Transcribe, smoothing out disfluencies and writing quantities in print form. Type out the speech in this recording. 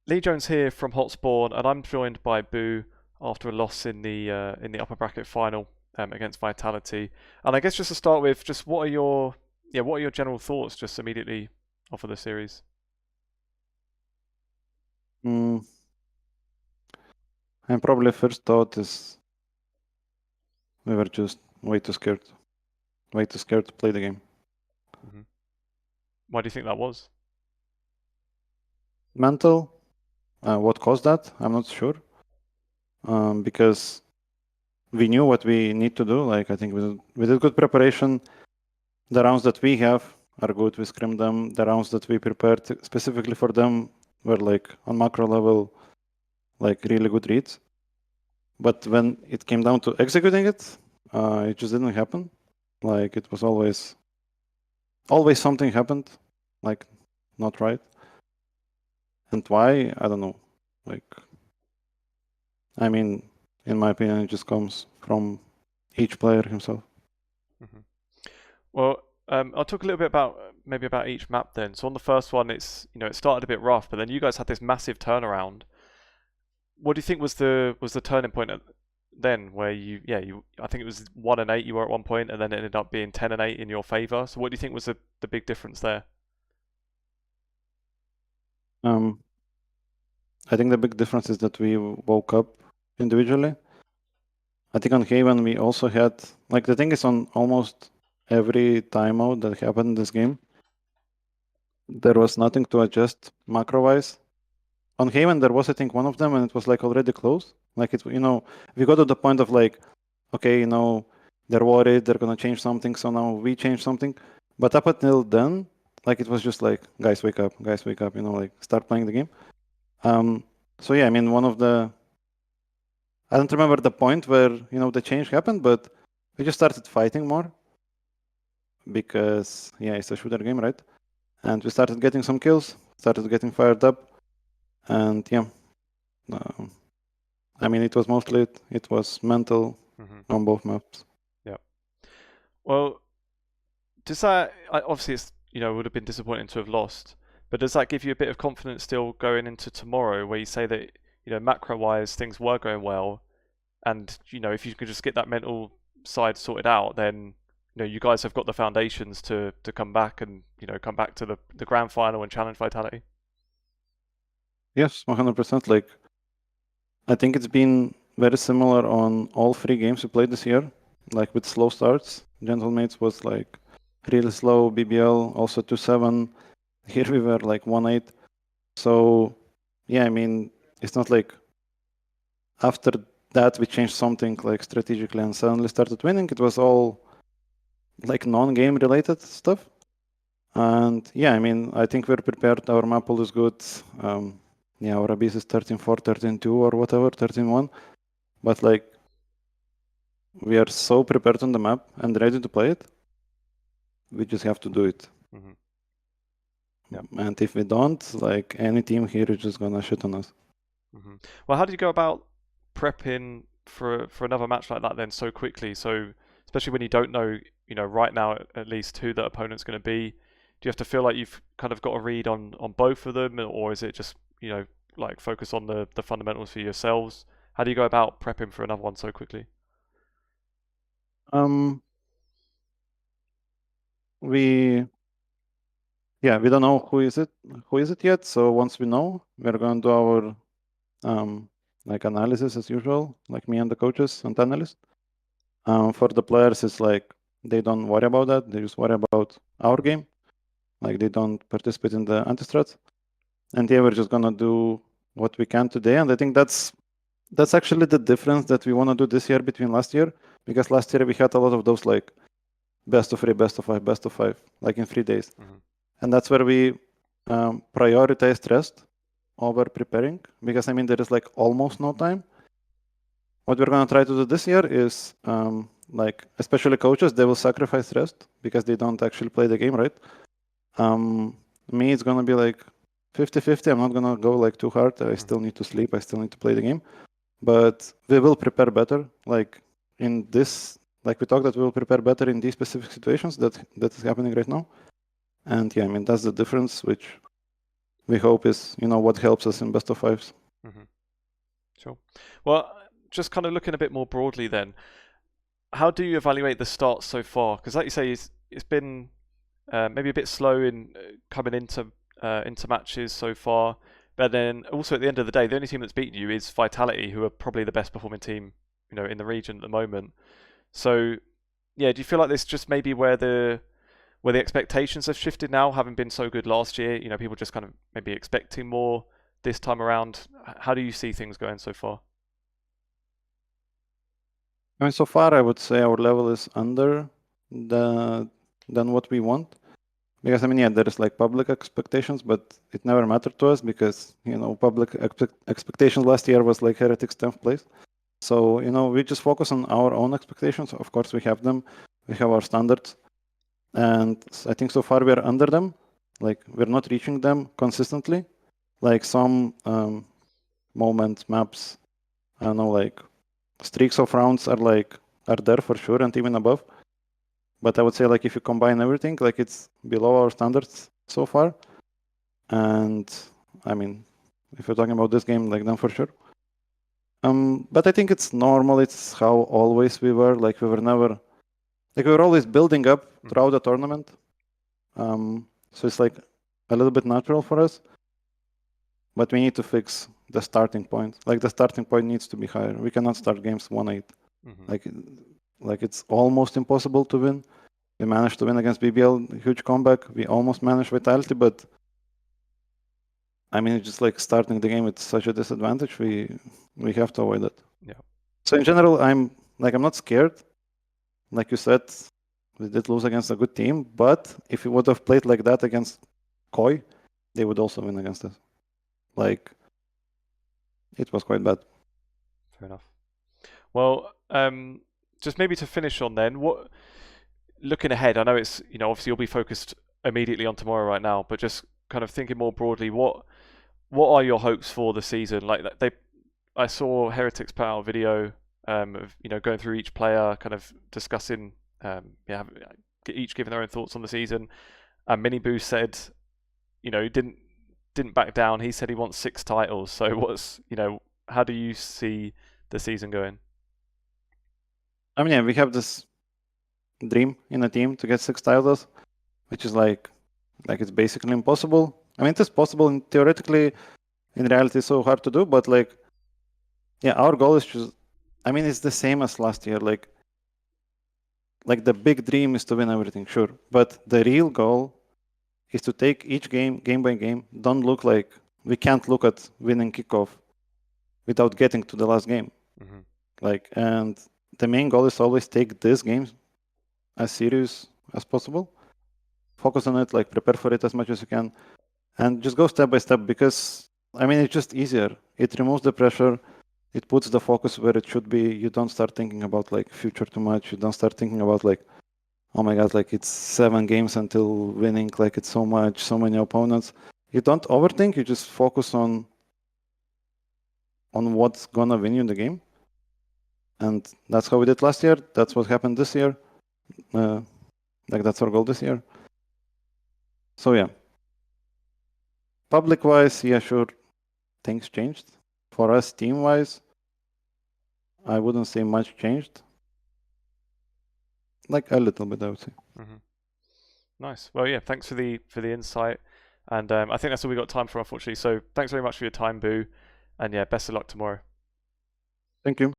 Lee Jones here from Hotspawn, and I'm joined by Boo after a loss in the upper bracket final against Vitality. And I guess just to start with, just what are your general thoughts just immediately off of the series? And probably first thought is we were just way too scared to play the game. Mm-hmm. Why do you think that was? Mental. What caused that? I'm not sure. Because we knew what we need to do. Like I think we did good preparation. The rounds that we have are good. We scrimmed them. The rounds that we prepared specifically for them were like on macro level, like really good reads. But when it came down to executing it, it just didn't happen. Like it was always something happened, like not right. And why? I don't know. Like, I mean, in my opinion, it just comes from each player himself. Mm-hmm. Well, I'll talk a little bit about maybe about each map then. So on the first one, it started a bit rough, but then you guys had this massive turnaround. What do you think was the turning point then, where I think it was 1-8 you were at one point, and then it ended up being 10-8 in your favor. So what do you think was the big difference there? I think the big difference is that we woke up individually. I think on Haven we also had, like, the thing is, on almost every timeout that happened in this game, there was nothing to adjust macro-wise. On Haven there was, I think, one of them, and it was like already close. Like it, we got to the point of like, okay, they're worried, they're gonna change something, so now we change something. But up until then, like, it was just like, guys, wake up, like, start playing the game. So yeah, I mean, I don't remember the point where, the change happened, but we just started fighting more because, yeah, it's a shooter game, right? And we started getting some kills, started getting fired up, and yeah, I mean, it was mostly it was mental on both maps. Yeah. Well, does that obviously it's would have been disappointing to have lost, but does that give you a bit of confidence still going into tomorrow, where you say that macro-wise things were going well, and if you could just get that mental side sorted out, then you guys have got the foundations to come back and come back to the grand final and challenge Vitality? Yes, 100%. Like, I think it's been very similar on all 3 games we played this year, like with slow starts. Gentlemates was like really slow, BBL also 2-7. Here we were like 1-8. So yeah, I mean, it's not like after that we changed something like strategically and suddenly started winning. It was all like non-game related stuff. And yeah, I mean, I think we're prepared. Our map pool is good. Yeah, our Abyss is 13-4, 13-2 or whatever, 13-1. But like, we are so prepared on the map and ready to play it. We just have to do it. Mm-hmm. Yeah. And if we don't, like, any team here is just gonna shit on us. Mm-hmm. Well, how do you go about prepping for another match like that then so quickly? So especially when you don't know, right now at least who the opponent's going to be. Do you have to feel like you've kind of got a read on both of them, or is it just like focus on the fundamentals for yourselves? How do you go about prepping for another one so quickly? We don't know who is it yet. So once we know, we're going to do our like analysis as usual, like me and the coaches and analysts. For the players, it's like they don't worry about that. They just worry about our game. Like, they don't participate in the anti-strats. And yeah, we're just gonna do what we can today. And I think that's actually the difference that we want to do this year between last year, because last year we had a lot of those like best of 3, best of 5, best of 5, like in 3 days. And that's where we prioritized rest over preparing, because I mean, there is like almost no time. What we're going to try to do this year is like, especially coaches, they will sacrifice rest because they don't actually play the game, right? Me, it's going to be like 50-50. I'm not going to go like too hard. I still need to sleep. I still need to play the game. But we will prepare better. Like, in this, like we talked, that we will prepare better in these specific situations that is happening right now. And yeah, I mean, that's the difference, which we hope is, what helps us in best of fives. Sure. Well, just kind of looking a bit more broadly then, how do you evaluate the start so far? Because like you say, it's been maybe a bit slow in coming into matches so far, but then also at the end of the day, the only team that's beaten you is Vitality, who are probably the best performing team, in the region at the moment. So, yeah, do you feel like this just maybe where the expectations have shifted now, having been so good last year? People just kind of maybe expecting more this time around. How do you see things going so far? I mean, so far, I would say our level is under than what we want. Because, there is like public expectations, but it never mattered to us because, public expectations last year was like Heretics 10th place. So, we just focus on our own expectations. Of course, we have them. We have our standards. And I think so far we are under them. Like, we're not reaching them consistently. Like some moments, maps, I don't know, like streaks of rounds are there for sure and even above. But I would say like if you combine everything, like it's below our standards so far. And I mean, if you're talking about this game, like then for sure. But I think it's normal. It's how always we were. Like we were never, like we were always building up throughout the tournament. So it's like a little bit natural for us. But we need to fix the starting point. Like the starting point needs to be higher. We cannot start games 1-8. Like it's almost impossible to win. We managed to win against BBL, huge comeback. We almost managed Vitality, but I mean, it's just like starting the game with such a disadvantage. We have to avoid that. Yeah. So in general, I'm not scared. Like you said, we did lose against a good team, but if we would have played like that against Koi, they would also win against us. Like, it was quite bad. Fair enough. Well, just maybe to finish on then, looking ahead, I know it's, obviously you'll be focused immediately on tomorrow right now, but just kind of thinking more broadly, what are your hopes for the season? Like I saw Heretics put out a video of, going through each player, kind of discussing, each giving their own thoughts on the season. And Miniboo said, didn't back down. He said he wants 6 titles. So how do you see the season going? I mean, yeah, we have this dream in a team to get 6 titles, which is like it's basically impossible. I mean, it is possible and theoretically. In reality, it's so hard to do. But like, yeah, our goal is just. I mean, it's the same as last year. Like the big dream is to win everything, sure. But the real goal is to take each game by game. Don't look like we can't look at winning kickoff without getting to the last game. Like, and the main goal is always take this game as serious as possible. Focus on it, like prepare for it as much as you can, and just go step by step because I mean it's just easier. It removes the pressure. It puts the focus where it should be. You don't start thinking about like future too much. You don't start thinking about like, oh my god, like it's 7 games until winning. Like it's so much, so many opponents. You don't overthink. You just focus on what's gonna win you the game. And that's how we did last year. That's what happened this year. Like that's our goal this year. So yeah. Public-wise, yeah, sure, things changed. For us, team-wise, I wouldn't say much changed. Like a little bit, I would say. Nice. Well, yeah, thanks for the insight. And I think that's all we got time for, unfortunately. So thanks very much for your time, Boo. And yeah, best of luck tomorrow. Thank you.